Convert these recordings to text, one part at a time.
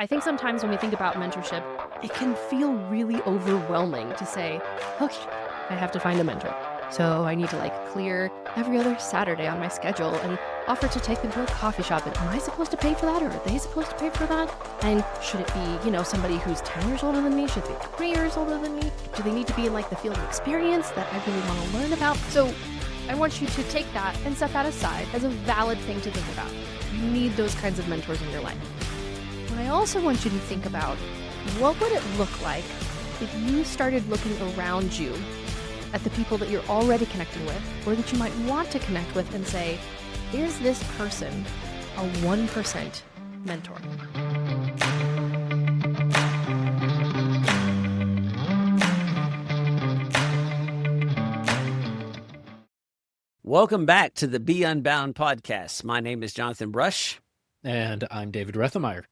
I think sometimes when we think about mentorship, it can feel really overwhelming to say, okay, I have to find a mentor. So I need to clear every other Saturday on my schedule and offer to take them to a coffee shop. And am I supposed to pay for that, or are they supposed to pay for that? And should it be, somebody who's 10 years older than me? Should they be 3 years older than me? Do they need to be in the field of experience that I really want to learn about? So I want you to take that and set that aside as a valid thing to think about. You need those kinds of mentors in your life. But I also want you to think about, what would it look like if you started looking around you at the people that you're already connecting with, or that you might want to connect with, and say, is this person a 1% mentor? Welcome back to the Be Unbound podcast. My name is Jonathan Brush. And I'm David Rethemeyer.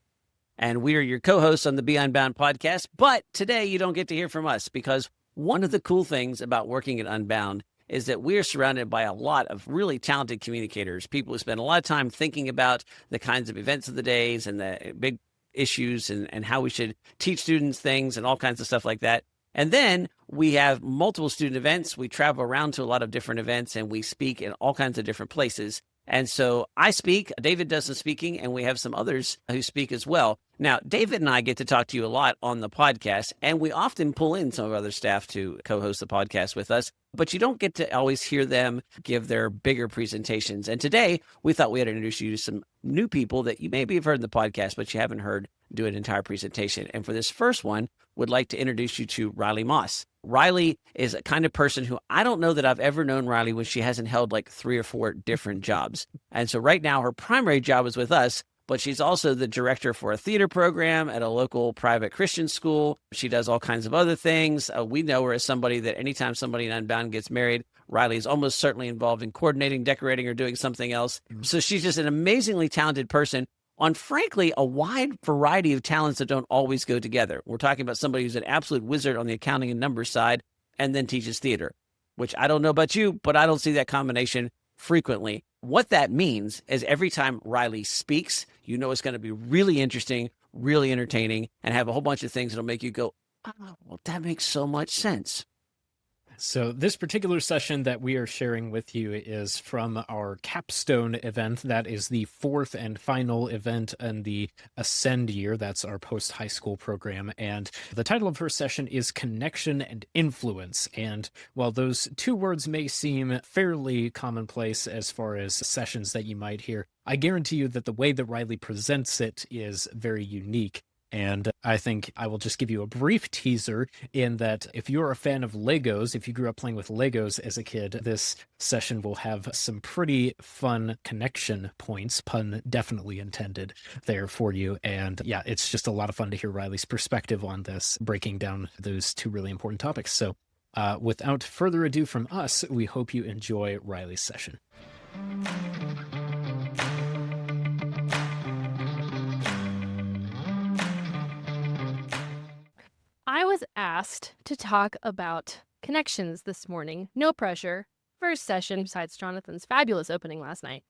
And we are your co-hosts on the Be Unbound podcast. But today you don't get to hear from us, because one of the cool things about working at Unbound is that we are surrounded by a lot of really talented communicators, people who spend a lot of time thinking about the kinds of events of the days and the big issues and how we should teach students things and all kinds of stuff like that. And then we have multiple student events. We travel around to a lot of different events, and we speak in all kinds of different places. And so I speak, David does some speaking, and we have some others who speak as well. Now, David and I get to talk to you a lot on the podcast, and we often pull in some of our other staff to co-host the podcast with us, but you don't get to always hear them give their bigger presentations. And today, we thought we had to introduce you to some new people that you maybe have heard in the podcast, but you haven't heard do an entire presentation. And for this first one, would like to introduce you to Riley Moss. Riley is a kind of person who, I don't know that I've ever known Riley when she hasn't held 3 or 4 different jobs. And so right now her primary job is with us, but she's also the director for a theater program at a local private Christian school. She does all kinds of other things. We know her as somebody that anytime somebody in Unbound gets married, Riley is almost certainly involved in coordinating, decorating, or doing something else. So she's just an amazingly talented person on, frankly, a wide variety of talents that don't always go together. We're talking about somebody who's an absolute wizard on the accounting and numbers side and then teaches theater, which I don't know about you, but I don't see that combination frequently. What that means is every time Riley speaks, you know it's going to be really interesting, really entertaining, and have a whole bunch of things that'll make you go, oh, well, that makes so much sense. So this particular session that we are sharing with you is from our capstone event. That is the 4th and final event in the Ascend year. That's our post-high school program. And the title of her session is Connection and Influence. And while those 2 words may seem fairly commonplace as far as sessions that you might hear, I guarantee you that the way that Riley presents it is very unique. And I think I will just give you a brief teaser in that if you're a fan of Legos, if you grew up playing with Legos as a kid, this session will have some pretty fun connection points, pun definitely intended, there for you. And yeah, it's just a lot of fun to hear Riley's perspective on this, breaking down those 2 really important topics. So without further ado from us, we hope you enjoy Riley's session. I was asked to talk about connections this morning. No pressure. First session besides Jonathan's fabulous opening last night.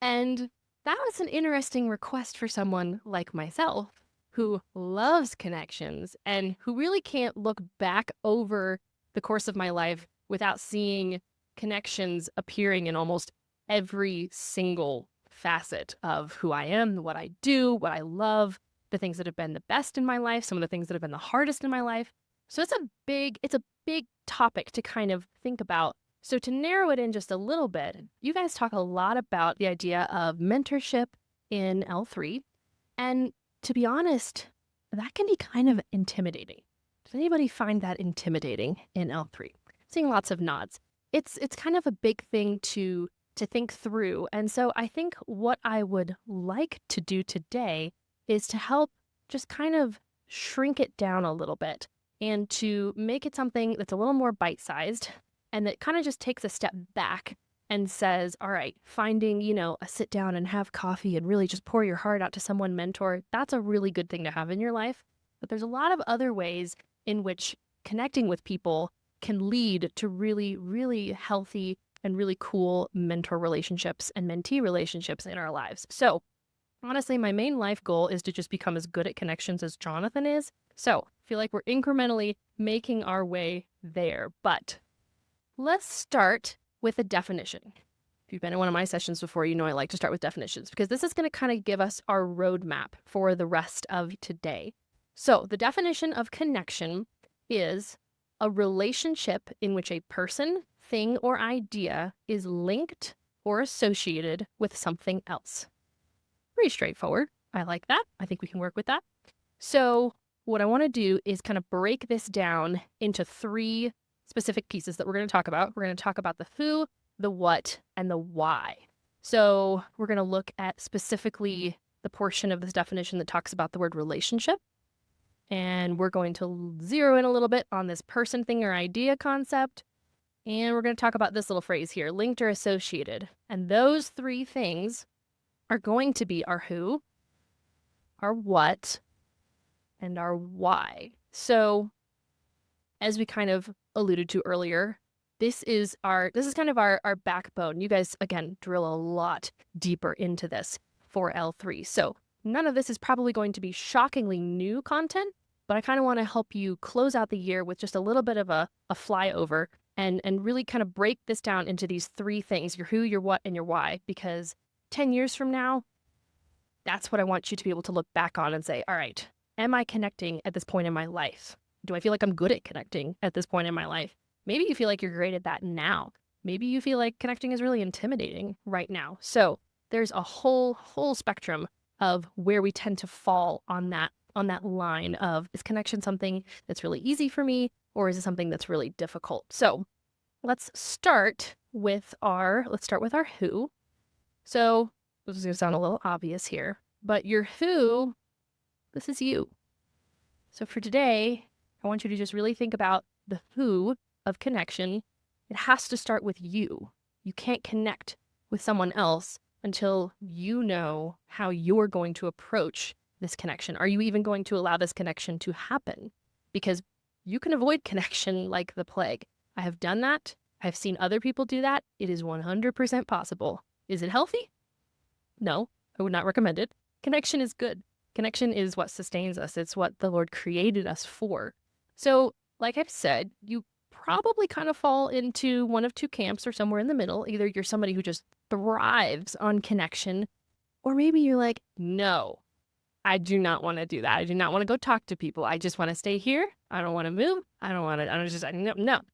And that was an interesting request for someone like myself, who loves connections and who really can't look back over the course of my life without seeing connections appearing in almost every single facet of who I am, what I do, what I love, the things that have been the best in my life, some of the things that have been the hardest in my life. So it's a big topic to kind of think about. So to narrow it in just a little bit, you guys talk a lot about the idea of mentorship in L3. And to be honest, that can be kind of intimidating. Does anybody find that intimidating in L3? Seeing lots of nods. It's kind of a big thing to think through. And so I think what I would like to do today is to help just kind of shrink it down a little bit and to make it something that's a little more bite-sized and that kind of just takes a step back and says, all right, finding, a sit down and have coffee and really just pour your heart out to someone mentor, that's a really good thing to have in your life. But there's a lot of other ways in which connecting with people can lead to really, really healthy and really cool mentor relationships and mentee relationships in our lives. So Honestly, my main life goal is to just become as good at connections as Jonathan is. So I feel like we're incrementally making our way there. But let's start with a definition. If you've been in one of my sessions before, you know I like to start with definitions because this is going to kind of give us our roadmap for the rest of today. So the definition of connection is a relationship in which a person, thing, or idea is linked or associated with something else. Pretty straightforward. I like that. I think we can work with that. So what I want to do is kind of break this down into 3 specific pieces that we're going to talk about. We're going to talk about the who, the what, and the why. So we're going to look at specifically the portion of this definition that talks about the word relationship. And we're going to zero in a little bit on this person, thing, or idea concept. And we're going to talk about this little phrase here, linked or associated. And those 3 things are going to be our who, our what, and our why. So as we kind of alluded to earlier, this is kind of our backbone. You guys, again, drill a lot deeper into this for L3. So none of this is probably going to be shockingly new content, but I kind of want to help you close out the year with just a little bit of a flyover and really kind of break this down into these 3 things, your who, your what, and your why, because 10 years from now, that's what I want you to be able to look back on and say, all right, am I connecting at this point in my life? Do I feel like I'm good at connecting at this point in my life? Maybe you feel like you're great at that now. Maybe you feel like connecting is really intimidating right now. So there's a whole spectrum of where we tend to fall on that line of, is connection something that's really easy for me, or is it something that's really difficult? So let's start with our who. So this is going to sound a little obvious here, but your who, this is you. So for today, I want you to just really think about the who of connection. It has to start with you. You can't connect with someone else until you know how you're going to approach this connection. Are you even going to allow this connection to happen? Because you can avoid connection like the plague. I have done that. I've seen other people do that. It is 100% possible. Is it healthy? No, I would not recommend it. Connection is good. Connection is what sustains us. It's what the Lord created us for. So, like I've said, you probably kind of fall into one of 2 camps or somewhere in the middle. Either you're somebody who just thrives on connection, or maybe you're like, no, I do not want to do that. I do not want to go talk to people. I just want to stay here. I don't want to move.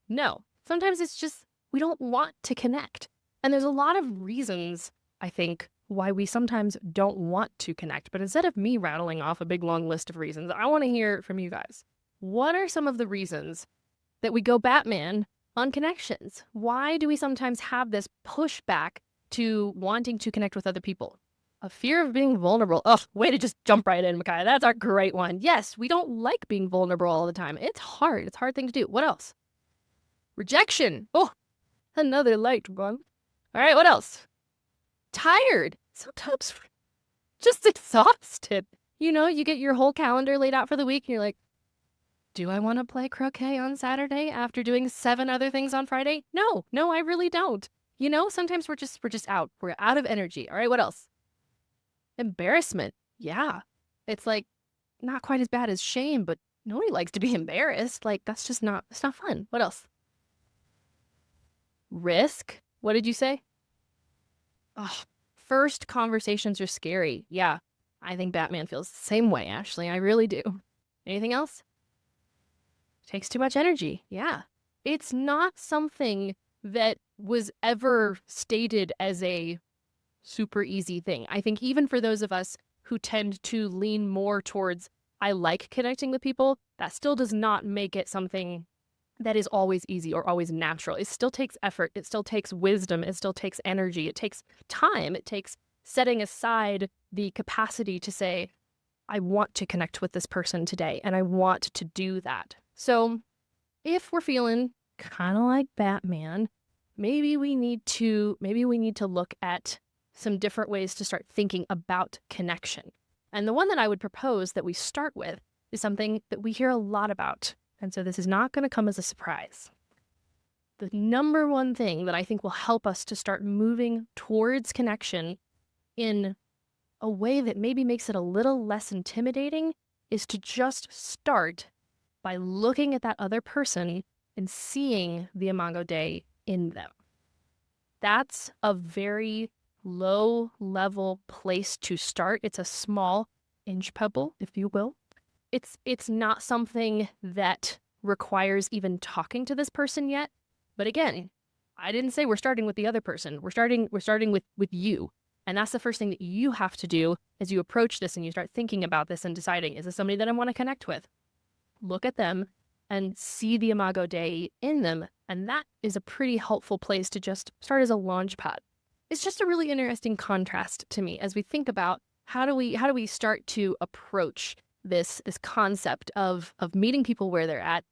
No. Sometimes it's just, we don't want to connect. And there's a lot of reasons, I think, why we sometimes don't want to connect. But instead of me rattling off a big long list of reasons, I want to hear from you guys. What are some of the reasons that we go Batman on connections? Why do we sometimes have this pushback to wanting to connect with other people? A fear of being vulnerable. Oh, way to just jump right in, Micaiah. That's our great one. Yes, we don't like being vulnerable all the time. It's hard. It's a hard thing to do. What else? Rejection. Oh, another light one. All right, what else? Tired. Sometimes just exhausted. You know, you get your whole calendar laid out for the week and you're like, do I want to play croquet on Saturday after doing 7 other things on Friday? No, I really don't. You know, sometimes we're just out. We're out of energy. All right, what else? Embarrassment. Yeah. It's like not quite as bad as shame, but nobody likes to be embarrassed. Like it's not fun. What else? Risk. What did you say? Oh, first conversations are scary. Yeah. I think Batman feels the same way, Ashley. I really do. Anything else? Takes too much energy. Yeah. It's not something that was ever stated as a super easy thing. I think even for those of us who tend to lean more towards, I like connecting with people, that still does not make it something that is always easy or always natural. It still takes effort. It still takes wisdom. It still takes energy. It takes time. It takes setting aside the capacity to say, I want to connect with this person today, and I want to do that. So if we're feeling kind of like Batman, maybe we need to look at some different ways to start thinking about connection. And the one that I would propose that we start with is something that we hear a lot about. And so this is not going to come as a surprise. The number one thing that I think will help us to start moving towards connection in a way that maybe makes it a little less intimidating is to just start by looking at that other person and seeing the Imago Dei in them. That's a very low level place to start. It's a small inch pebble, if you will. It's not something that requires even talking to this person yet. But again, I didn't say we're starting with the other person. We're starting with you. And that's the first thing that you have to do as you approach this and you start thinking about this and deciding, is this somebody that I want to connect with? Look at them and see the Imago Dei in them. And that is a pretty helpful place to just start as a launch pad. It's just a really interesting contrast to me as we think about how do we start to approach this concept of meeting people where they're at,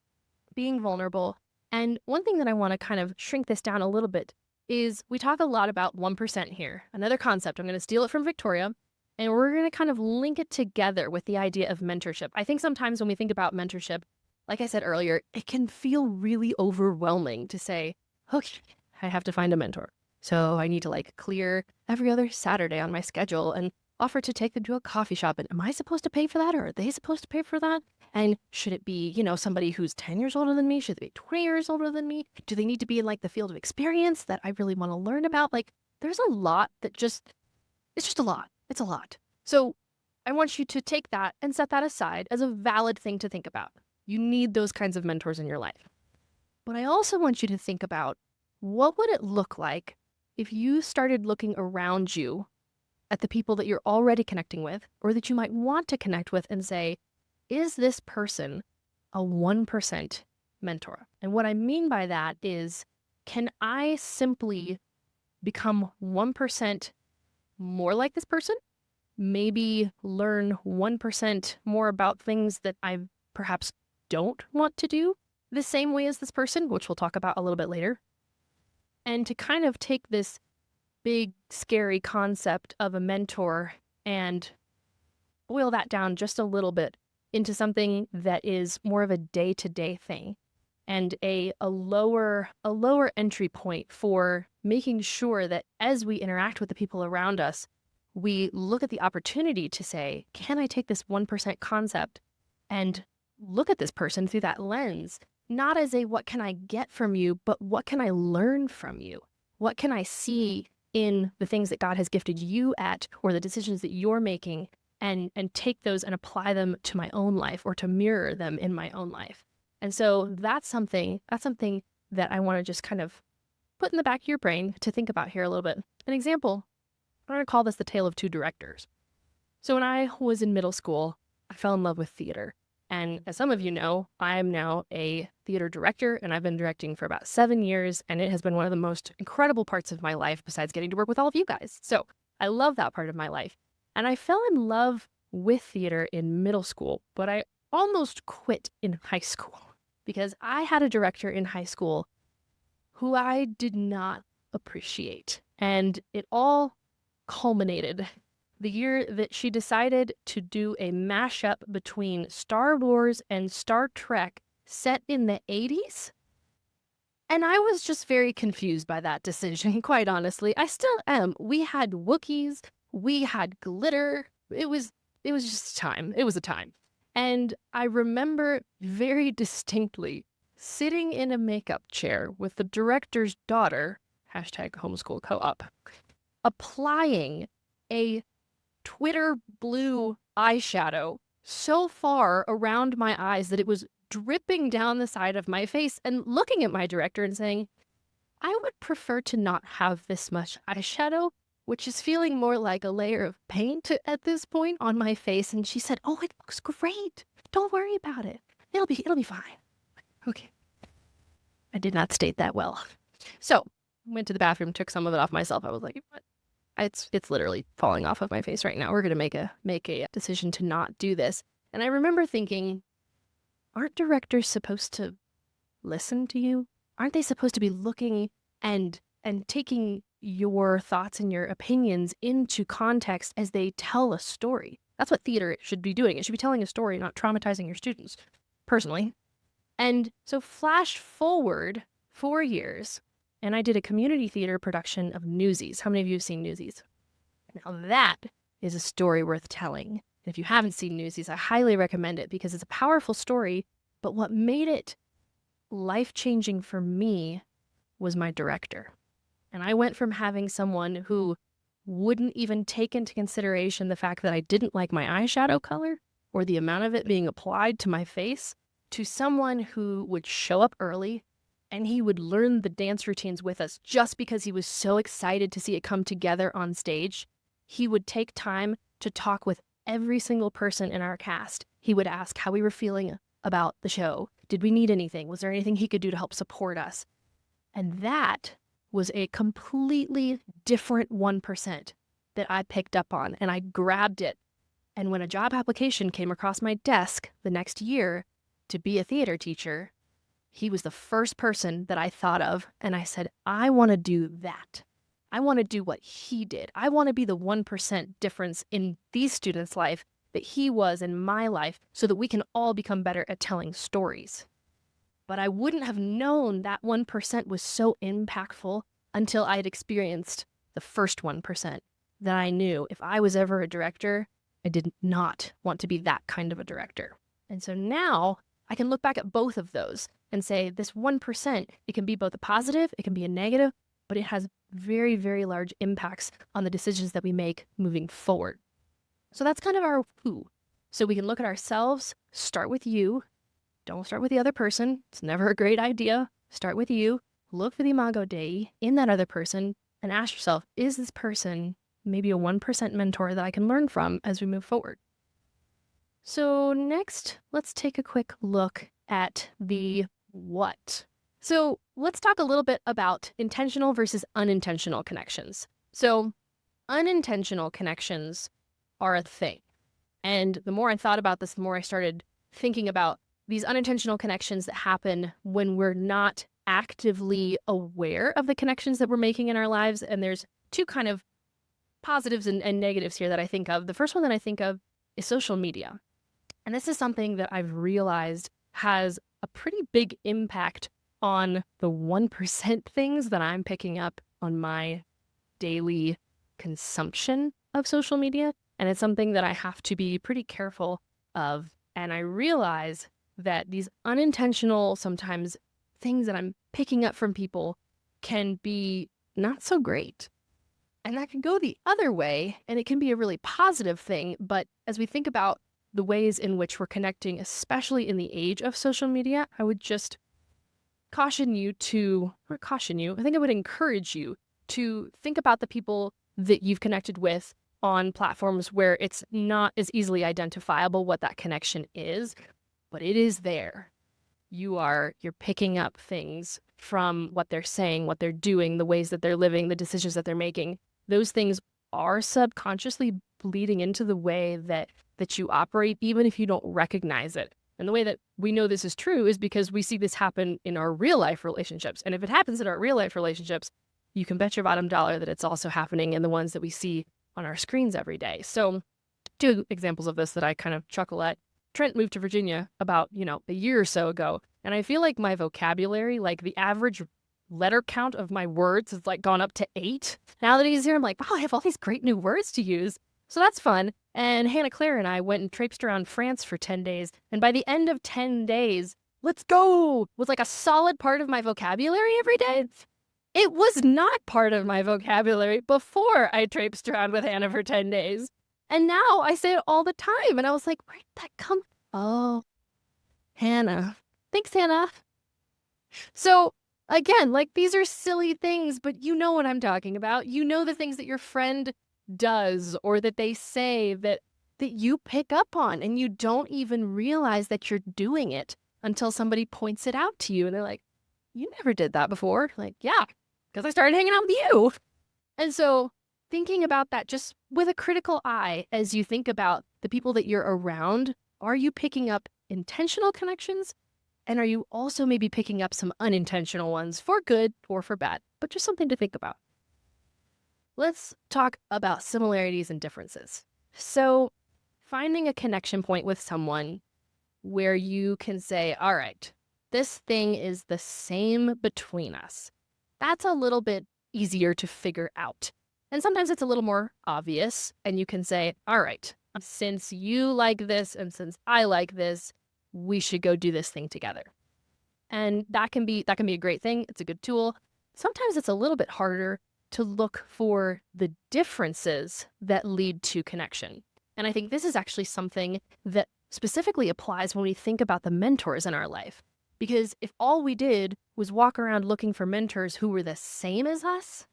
being vulnerable. And one thing that I want to kind of shrink this down a little bit is we talk a lot about 1% here. Another concept, I'm going to steal it from Victoria, and we're going to kind of link it together with the idea of mentorship. I think sometimes when we think about mentorship, like I said earlier, it can feel really overwhelming to say, okay, I have to find a mentor. So I need to like clear every other Saturday on my schedule and offer to take them to a coffee shop. And am I supposed to pay for that, or are they supposed to pay for that? And should it be, somebody who's 10 years older than me? Should they be 20 years older than me? Do they need to be in like the field of experience that I really want to learn about? Like there's a lot that it's just a lot. It's a lot. So I want you to take that and set that aside as a valid thing to think about. You need those kinds of mentors in your life. But I also want you to think about, what would it look like if you started looking around you at the people that you're already connecting with, or that you might want to connect with, and say, is this person a 1% mentor? And what I mean by that is, can I simply become 1% more like this person? Maybe learn 1% more about things that I perhaps don't want to do the same way as this person, which we'll talk about a little bit later. And to kind of take this big, scary concept of a mentor and boil that down just a little bit into something that is more of a day-to-day thing and a lower entry point for making sure that as we interact with the people around us, we look at the opportunity to say, can I take this 1% concept and look at this person through that lens, not as a what can I get from you, but what can I learn from you? What can I see in the things that God has gifted you at, or the decisions that you're making, and take those and apply them to my own life, or to mirror them in my own life. And so that's something that I want to just kind of put in the back of your brain to think about here a little bit. An example, I'm going to call this the tale of two directors. So when I was in middle school, I fell in love with theater. And as some of you know, I am now a theater director, and I've been directing for about 7 years, and it has been one of the most incredible parts of my life besides getting to work with all of you guys. So I love that part of my life. And I fell in love with theater in middle school, but I almost quit in high school because I had a director in high school who I did not appreciate. And it all culminated the year that she decided to do a mashup between Star Wars and Star Trek set in the 80s. And I was just very confused by that decision, quite honestly. I still am. We had Wookiees, we had glitter. It was just a time. It was a time. And I remember very distinctly sitting in a makeup chair with the director's daughter, #homeschool co-op, applying a Twitter blue eyeshadow so far around my eyes that it was dripping down the side of my face, and looking at my director and saying, I would prefer to not have this much eyeshadow, which is feeling more like a layer of paint at this point on my face. And she said, oh, it looks great. Don't worry about it. It'll be fine. Okay. I did not state that well. So went to the bathroom, took some of it off myself. I was like, what? It's literally falling off of my face right now. We're going to make a decision to not do this. And I remember thinking, aren't directors supposed to listen to you? Aren't they supposed to be looking and taking your thoughts and your opinions into context as they tell a story? That's what theater should be doing. It should be telling a story, not traumatizing your students, personally. And so flash forward 4 years, and I did a community theater production of Newsies. How many of you have seen Newsies? Now that is a story worth telling. And if you haven't seen Newsies, I highly recommend it because it's a powerful story. But what made it life-changing for me was my director. And I went from having someone who wouldn't even take into consideration the fact that I didn't like my eyeshadow color or the amount of it being applied to my face to someone who would show up early and he would learn the dance routines with us just because he was so excited to see it come together on stage. He would take time to talk with every single person in our cast. He would ask how we were feeling about the show. Did we need anything? Was there anything he could do to help support us? And that was a completely different 1% that I picked up on, and I grabbed it. And when a job application came across my desk the next year to be a theater teacher, he was the first person that I thought of, and I said, I want to do that. I want to do what he did. I want to be the 1% difference in these students' life that he was in my life so that we can all become better at telling stories. But I wouldn't have known that 1% was so impactful until I had experienced the first 1%, that I knew if I was ever a director, I did not want to be that kind of a director. And so now I can look back at both of those and say this 1%, it can be both a positive, it can be a negative, but it has very, very large impacts on the decisions that we make moving forward. So that's kind of our who. So we can look at ourselves, start with you. Don't start with the other person. It's never a great idea. Start with you. Look for the imago Dei in that other person and ask yourself, is this person maybe a 1% mentor that I can learn from as we move forward? So next, let's take a quick look at the what. So let's talk a little bit about intentional versus unintentional connections. So unintentional connections are a thing. And the more I thought about this, the more I started thinking about these unintentional connections that happen when we're not actively aware of the connections that we're making in our lives. And there's two kind of positives and negatives here that I think of. The first one that I think of is social media. And this is something that I've realized has a pretty big impact on the 1% things that I'm picking up on my daily consumption of social media. And it's something that I have to be pretty careful of. And I realize that these unintentional, sometimes things that I'm picking up from people can be not so great. And that can go the other way, and it can be a really positive thing. But as we think about the ways in which we're connecting, especially in the age of social media, I would just I think I would encourage you to think about the people that you've connected with on platforms where it's not as easily identifiable what that connection is, but it is there. You're picking up things from what they're saying, what they're doing, the ways that they're living, the decisions that they're making. Those things are subconsciously bleeding into the way that you operate, even if you don't recognize it. And the way that we know this is true is because we see this happen in our real life relationships. And if it happens in our real life relationships, you can bet your bottom dollar that it's also happening in the ones that we see on our screens every day. So 2 examples of this that I kind of chuckle at. Trent moved to Virginia about, a year or so ago. And I feel like my vocabulary, like the average letter count of my words has gone up to 8. Now that he's here, I'm like, wow, I have all these great new words to use. So that's fun. And Hannah Claire and I went and traipsed around France for 10 days. And by the end of 10 days, let's go was like a solid part of my vocabulary every day. It was not part of my vocabulary before I traipsed around with Hannah for 10 days. And now I say it all the time. And I was like, where did that come? Oh, Hannah. Thanks, Hannah. So again, these are silly things, but you know what I'm talking about. You know the things that your friend does or that they say that you pick up on, and you don't even realize that you're doing it until somebody points it out to you. And they're like, you never did that before. Like, yeah, because I started hanging out with you. And so thinking about that just with a critical eye as you think about the people that you're around, are you picking up intentional connections? And are you also maybe picking up some unintentional ones for good or for bad, but just something to think about? Let's talk about similarities and differences. So finding a connection point with someone where you can say, all right, this thing is the same between us. That's a little bit easier to figure out. And sometimes it's a little more obvious, and you can say, all right, since you like this and since I like this, we should go do this thing together. And that can be a great thing. It's a good tool. Sometimes it's a little bit harder to look for the differences that lead to connection. And I think this is actually something that specifically applies when we think about the mentors in our life. Because if all we did was walk around looking for mentors who were the same as us,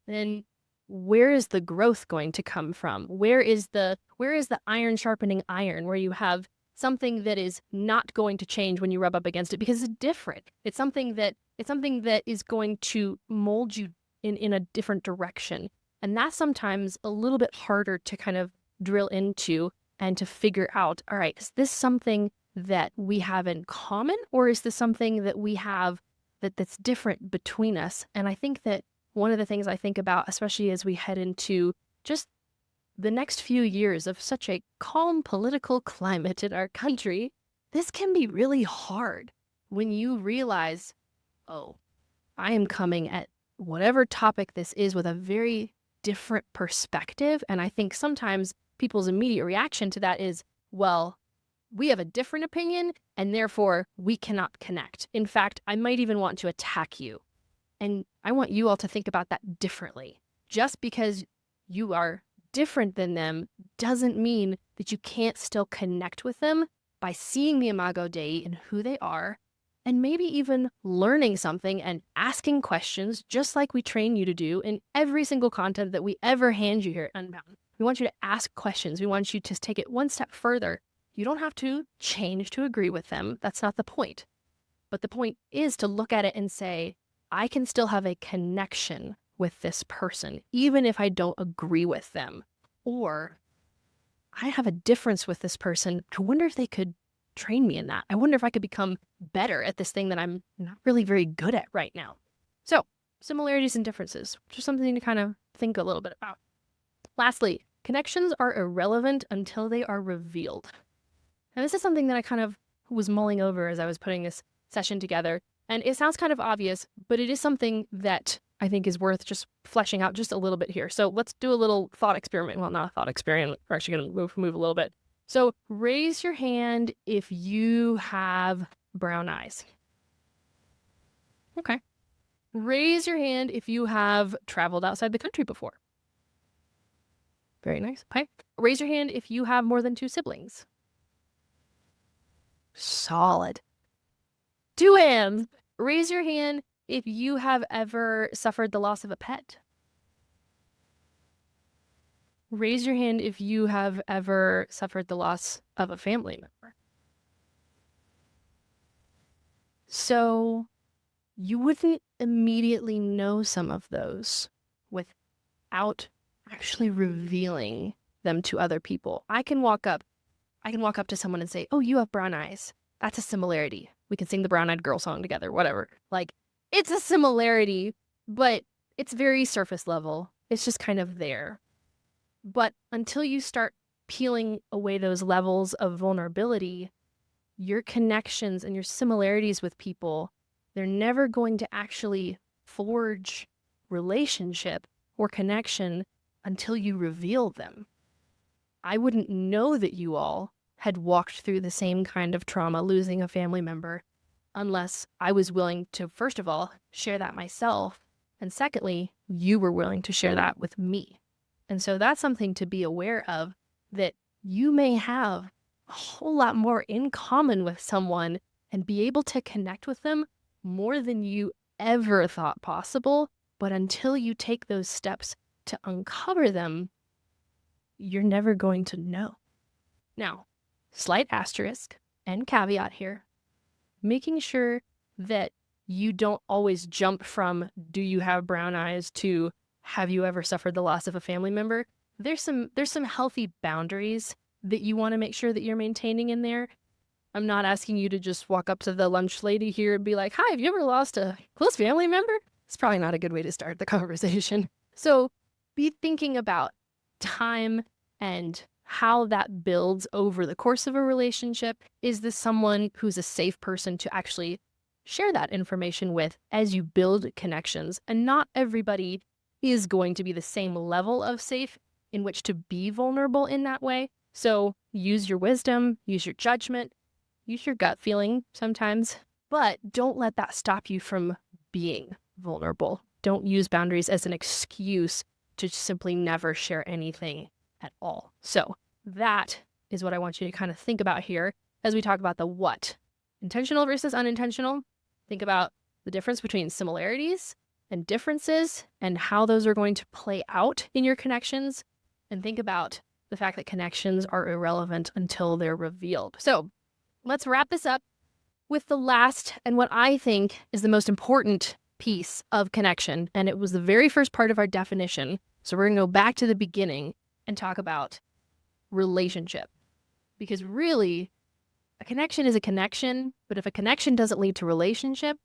then where is the growth going to come from? Where is the iron sharpening iron, where you have something that is not going to change when you rub up against it because it's different. It's something that is going to mold you in a different direction. And that's sometimes a little bit harder to kind of drill into and to figure out, all right, is this something that we have in common, or is this something that we have that's different between us? And I think that one of the things I think about, especially as we head into just the next few years of such a calm political climate in our country, this can be really hard when you realize, oh, I am coming at whatever topic this is with a very different perspective. And I think sometimes people's immediate reaction to that is, well, we have a different opinion and therefore we cannot connect. In fact, I might even want to attack you. And I want you all to think about that differently. Just because you are different than them doesn't mean that you can't still connect with them by seeing the Imago Dei in who they are, and maybe even learning something and asking questions, just like we train you to do in every single content that we ever hand you here at Unbound. We want you to ask questions. We want you to take it one step further. You don't have to change to agree with them. That's not the point. But the point is to look at it and say, I can still have a connection with this person, even if I don't agree with them. Or I have a difference with this person. I wonder if they could train me in that. I wonder if I could become better at this thing that I'm not really very good at right now. So, similarities and differences, just something to kind of think a little bit about. Lastly, connections are irrelevant until they are revealed. And this is something that I kind of was mulling over as I was putting this session together. And it sounds kind of obvious, but it is something that I think is worth just fleshing out just a little bit here. So let's do a little thought experiment. Well, not a thought experiment. We're actually going to move a little bit. So raise your hand if you have brown eyes. Okay. Raise your hand if you have traveled outside the country before. Very nice. Okay. Raise your hand if you have more than 2 siblings. Solid. 2 hands. Raise your hand if you have ever suffered the loss of a pet. Raise your hand if you have ever suffered the loss of a family member. So you wouldn't immediately know some of those without actually revealing them to other people. I can walk up to someone and say, oh, you have brown eyes. That's a similarity. We can sing the Brown Eyed Girl song together, whatever. Like, it's a similarity, but it's very surface level. It's just kind of there. But until you start peeling away those levels of vulnerability, your connections and your similarities with people, they're never going to actually forge relationship or connection until you reveal them. I wouldn't know that you all had walked through the same kind of trauma, losing a family member, unless I was willing to, first of all, share that myself, and secondly, you were willing to share that with me. And so that's something to be aware of, that you may have a whole lot more in common with someone and be able to connect with them more than you ever thought possible. But until you take those steps to uncover them, you're never going to know. Now, slight asterisk and caveat here, making sure that you don't always jump from do you have brown eyes to have you ever suffered the loss of a family member. There's some healthy boundaries that you want to make sure that you're maintaining in there. I'm not asking you to just walk up to the lunch lady here and be like, hi, have you ever lost a close family member? It's probably not a good way to start the conversation. So be thinking about time and how that builds over the course of a relationship. Is this someone who's a safe person to actually share that information with as you build connections? And not everybody is going to be the same level of safe in which to be vulnerable in that way. So use your wisdom, use your judgment, use your gut feeling sometimes, but don't let that stop you from being vulnerable. Don't use boundaries as an excuse to simply never share anything at all. So that is what I want you to kind of think about here as we talk about the what. Intentional versus unintentional. Think about the difference between similarities and differences and how those are going to play out in your connections. And think about the fact that connections are irrelevant until they're revealed. So let's wrap this up with the last and what I think is the most important piece of connection. And it was the very first part of our definition. So we're going to go back to the beginning and talk about relationship. Because really, a connection is a connection, but if a connection doesn't lead to relationship,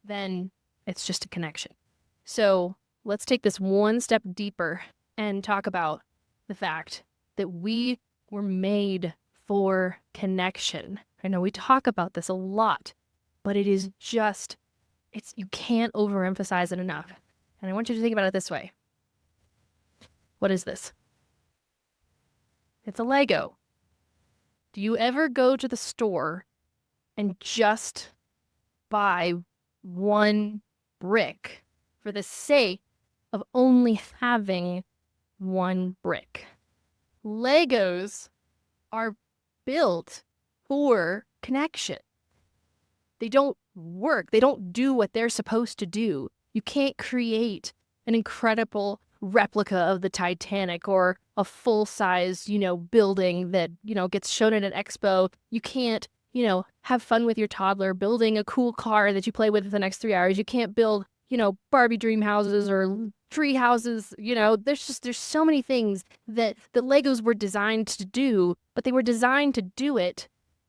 then it's just a connection. So let's take this one step deeper and talk about the fact that we were made for connection. I know we talk about this a lot, but it is just, you can't overemphasize it enough. And I want you to think about it this way. What is this? It's a Lego. Do you ever go to the store and just buy one brick for the sake of only having one brick? Legos are built for connection. They don't work. They don't do what they're supposed to do. You can't create an incredible replica of the Titanic or a full-size, building that, gets shown at an expo. You can't, have fun with your toddler building a cool car that you play with for the next 3 hours. You can't build, Barbie dream houses or tree houses. There's so many things that the Legos were designed to do, but they were designed to do it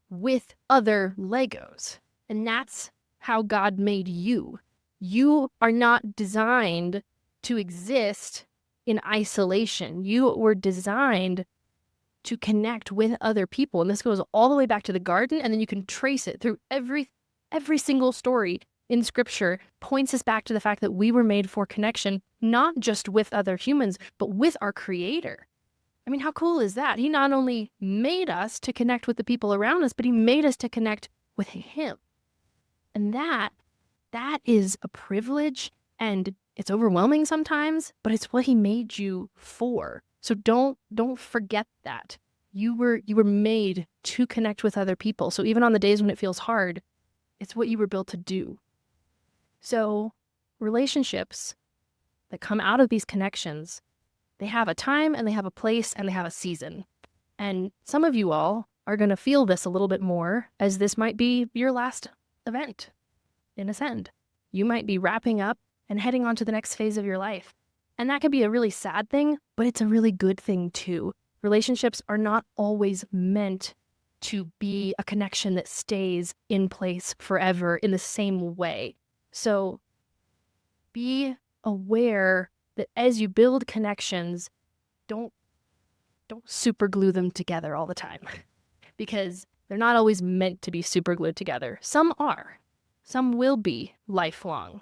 with other Legos. And that's how God made you. You are not designed to exist in isolation. You were designed to connect with other people. And this goes all the way back to the garden, and then you can trace it through every single story in Scripture points us back to the fact that we were made for connection, not just with other humans, but with our Creator. I mean, how cool is that? He not only made us to connect with the people around us, but he made us to connect with him. And that is a privilege, and it's overwhelming sometimes, but it's what he made you for. So don't forget that. You were made to connect with other people. So even on the days when it feels hard, it's what you were built to do. So relationships that come out of these connections, they have a time and they have a place and they have a season. And some of you all are going to feel this a little bit more, as this might be your last event in Ascend. You might be wrapping up and heading on to the next phase of your life. And that can be a really sad thing, but it's a really good thing too. Relationships are not always meant to be a connection that stays in place forever in the same way. So be aware that as you build connections, don't super glue them together all the time, because they're not always meant to be super glued together. Some are. Some will be lifelong.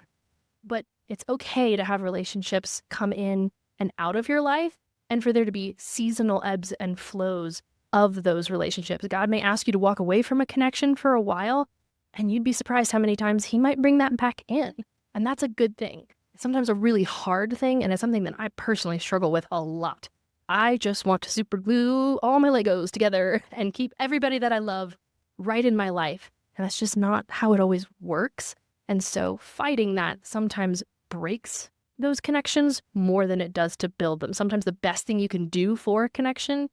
But it's okay to have relationships come in and out of your life, and for there to be seasonal ebbs and flows of those relationships. God may ask you to walk away from a connection for a while, and you'd be surprised how many times he might bring that back in. And that's a good thing. It's sometimes a really hard thing, and it's something that I personally struggle with a lot. I just want to super glue all my Legos together and keep everybody that I love right in my life. And that's just not how it always works. And so fighting that sometimes breaks those connections more than it does to build them. Sometimes the best thing you can do for a connection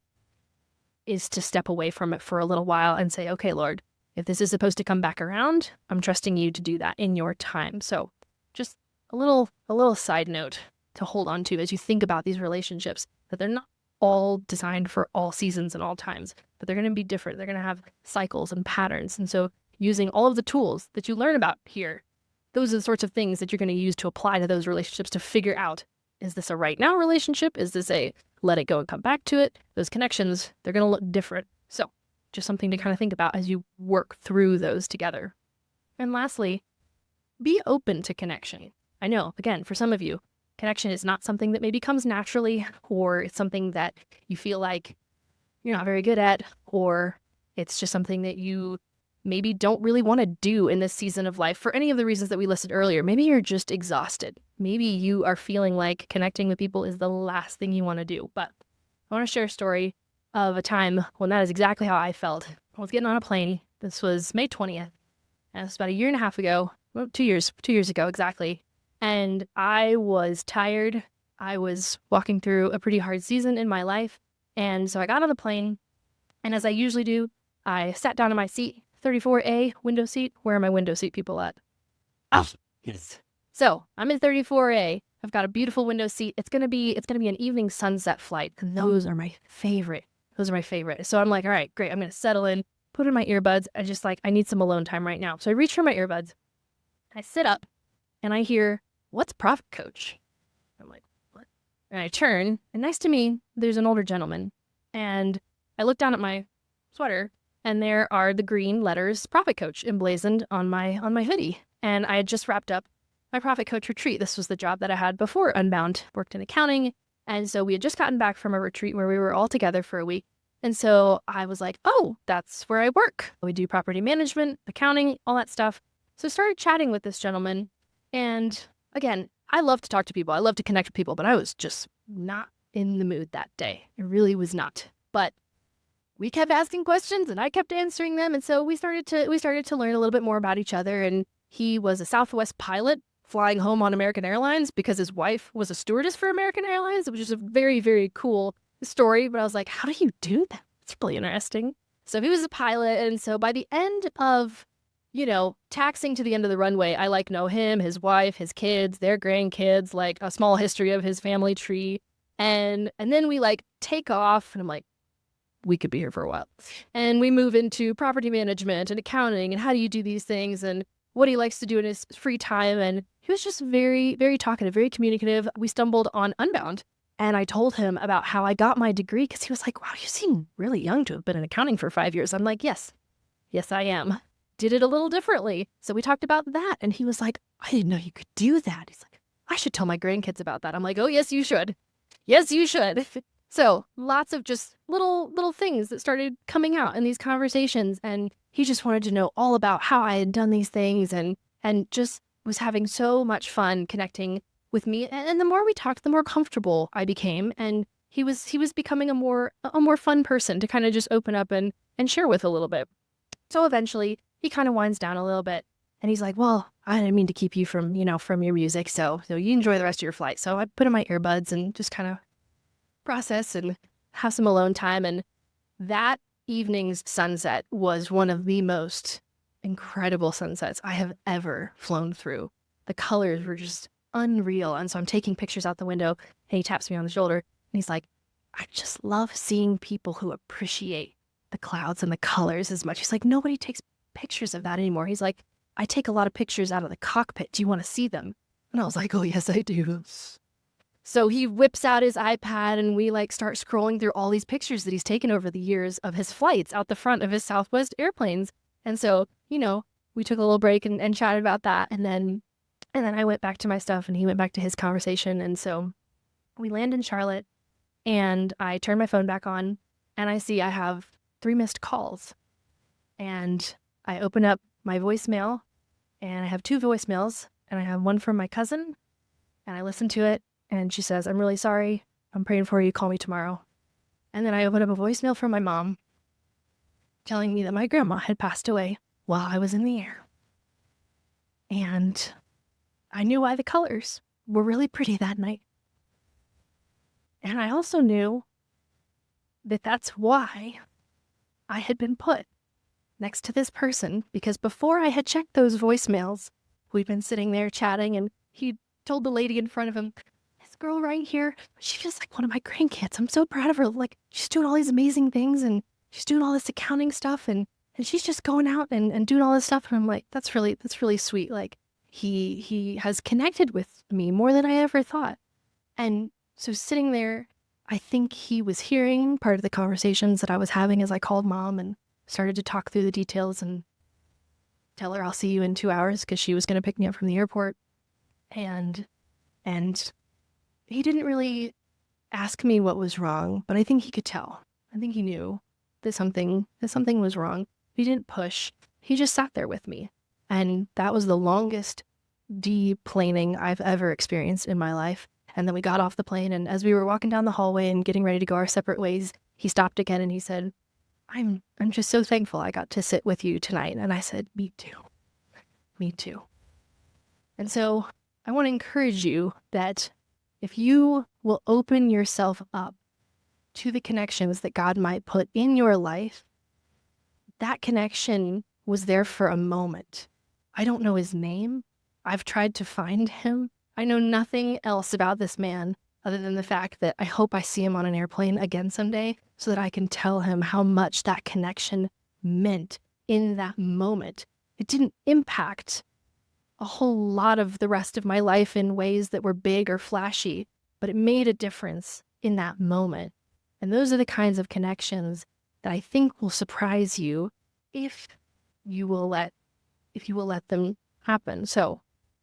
is to step away from it for a little while and say, okay, Lord, if this is supposed to come back around, I'm trusting you to do that in your time. So just a little side note to hold on to as you think about these relationships, that they're not all designed for all seasons and all times, but they're going to be different. They're going to have cycles and patterns. And so using all of the tools that you learn about here, those are the sorts of things that you're going to use to apply to those relationships to figure out, is this a right now relationship? Is this a let it go and come back to it? Those connections, they're going to look different. So just something to kind of think about as you work through those together. And lastly, be open to connection. I know, again, for some of you, connection is not something that maybe comes naturally, or it's something that you feel like you're not very good at, or it's just something that you maybe don't really want to do in this season of life for any of the reasons that we listed earlier. Maybe you're just exhausted. Maybe you are feeling like connecting with people is the last thing you want to do. But I want to share a story of a time when that is exactly how I felt. I was getting on a plane. This was May 20th. And it was about a year and a half ago. Well, 2 years ago exactly. And I was tired. I was walking through a pretty hard season in my life. And so I got on the plane. And as I usually do, I sat down in my seat, 34A window seat. Where are my window seat people at? Oh, yes. So I'm in 34A. I've got a beautiful window seat. It's gonna be an evening sunset flight, and those are my favorite. So I'm like, all right, great. I'm gonna settle in, put in my earbuds. I need some alone time right now. So I reach for my earbuds. I sit up, and I hear, "What's Profit Coach?" I'm like, what? And I turn, and next to me, there's an older gentleman, and I look down at my sweater, and there are the green letters Profit Coach emblazoned on my hoodie. And I had just wrapped up my Profit Coach retreat. This was the job that I had before Unbound, worked in accounting. And so we had just gotten back from a retreat where we were all together for a week. And so I was like, oh, that's where I work. We do property management, accounting, all that stuff. So I started chatting with this gentleman. And again, I love to talk to people. I love to connect with people, but I was just not in the mood that day. I really was not. But we kept asking questions and I kept answering them. And so we started to learn a little bit more about each other. And he was a Southwest pilot flying home on American Airlines because his wife was a stewardess for American Airlines, which is a very, very cool story. But I was like, how do you do that? It's really interesting. So he was a pilot. And so by the end of, taxing to the end of the runway, I know him, his wife, his kids, their grandkids, like a small history of his family tree. And then we take off and I'm like, we could be here for a while. And we move into property management and accounting and how do you do these things and what he likes to do in his free time. And he was just very, very talkative, very communicative. We stumbled on Unbound and I told him about how I got my degree because he was like, wow, you seem really young to have been in accounting for 5 years. I'm like, yes, I am. Did it a little differently. So we talked about that. And he was like, I didn't know you could do that. He's like, I should tell my grandkids about that. I'm like, oh, yes, you should. Yes, you should. So lots of just little things that started coming out in these conversations. And he just wanted to know all about how I had done these things and just was having so much fun connecting with me. And the more we talked, the more comfortable I became. And he was becoming a more fun person to kind of just open up and share with a little bit. So eventually he kind of winds down a little bit and he's like, well, I didn't mean to keep you from your music. So you enjoy the rest of your flight. So I put in my earbuds and just kind of process and have some alone time. And that evening's sunset was one of the most incredible sunsets I have ever flown through. The colors were just unreal. And so I'm taking pictures out the window and he taps me on the shoulder and he's like, I just love seeing people who appreciate the clouds and the colors as much. He's like, nobody takes pictures of that anymore. He's like, I take a lot of pictures out of the cockpit. Do you want to see them? And I was like, oh, yes, I do. So he whips out his iPad and we start scrolling through all these pictures that he's taken over the years of his flights out the front of his Southwest airplanes. And so, we took a little break and chatted about that. And then I went back to my stuff and he went back to his conversation. And so we land in Charlotte and I turn my phone back on and I see I have 3 missed calls. And I open up my voicemail and I have 2 voicemails and I have one from my cousin and I listen to it. And she says, I'm really sorry. I'm praying for you. Call me tomorrow. And then I opened up a voicemail from my mom telling me that my grandma had passed away while I was in the air. And I knew why the colors were really pretty that night. And I also knew that that's why I had been put next to this person, because before I had checked those voicemails, we'd been sitting there chatting and he told the lady in front of him, girl right here, she feels like one of my grandkids. I'm so proud of her. She's doing all these amazing things and she's doing all this accounting stuff and she's just going out and doing all this stuff. And I'm like, that's really sweet. He has connected with me more than I ever thought. And so sitting there, I think he was hearing part of the conversations that I was having as I called mom and started to talk through the details and tell her I'll see you in 2 hours because she was going to pick me up from the airport. And he didn't really ask me what was wrong, but I think he could tell. I think he knew that something was wrong. He didn't push. He just sat there with me. And that was the longest deplaning I've ever experienced in my life. And then we got off the plane, and as we were walking down the hallway and getting ready to go our separate ways, he stopped again and he said, I'm just so thankful I got to sit with you tonight. And I said, me too. Me too. And so I want to encourage you that if you will open yourself up to the connections that God might put in your life, that connection was there for a moment. I don't know his name. I've tried to find him. I know nothing else about this man other than the fact that I hope I see him on an airplane again someday so that I can tell him how much that connection meant in that moment. It didn't impact a whole lot of the rest of my life in ways that were big or flashy, but it made a difference in that moment. And those are the kinds of connections that I think will surprise you if you will let them happen. So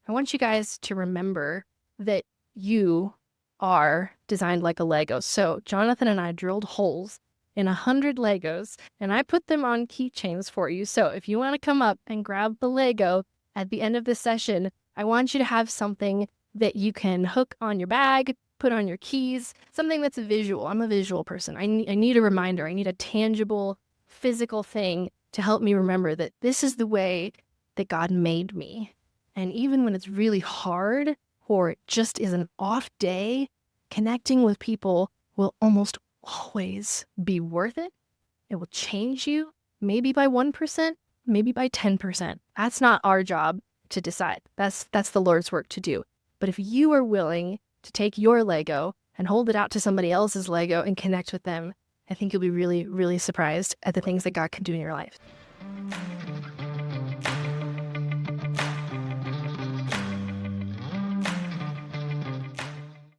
I want you guys to remember that you are designed like a Lego. So Jonathan and I drilled holes in 100 Legos, and I put them on keychains for you. So if you want to come up and grab the Lego at the end of this session, I want you to have something that you can hook on your bag, put on your keys, something that's visual. I'm a visual person. I need a reminder. I need a tangible, physical thing to help me remember that this is the way that God made me. And even when it's really hard or it just is an off day, connecting with people will almost always be worth it. It will change you, maybe by 1%, maybe by 10%. That's not our job to decide. That's the Lord's work to do. But if you are willing to take your Lego and hold it out to somebody else's Lego and connect with them, I think you'll be really, really surprised at the things that God can do in your life.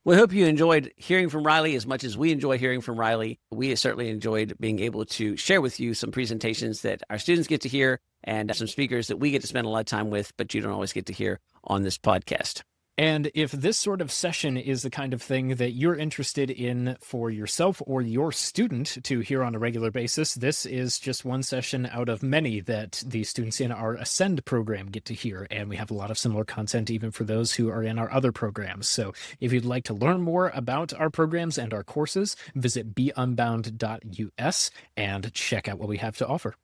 We hope you enjoyed hearing from Riley as much as we enjoy hearing from Riley. We certainly enjoyed being able to share with you some presentations that our students get to hear and some speakers that we get to spend a lot of time with, but you don't always get to hear on this podcast. And if this sort of session is the kind of thing that you're interested in for yourself or your student to hear on a regular basis, this is just one session out of many that the students in our Ascend program get to hear. And we have a lot of similar content even for those who are in our other programs. So if you'd like to learn more about our programs and our courses, visit beunbound.us and check out what we have to offer.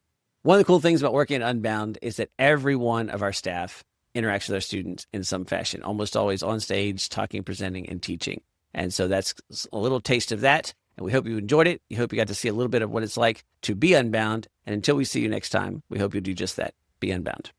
One of the cool things about working at Unbound is that every one of our staff interacts with our students in some fashion, almost always on stage, talking, presenting, and teaching. And so that's a little taste of that. And we hope you enjoyed it. We hope you got to see a little bit of what it's like to be unbound. And until we see you next time, we hope you do just that. Be unbound.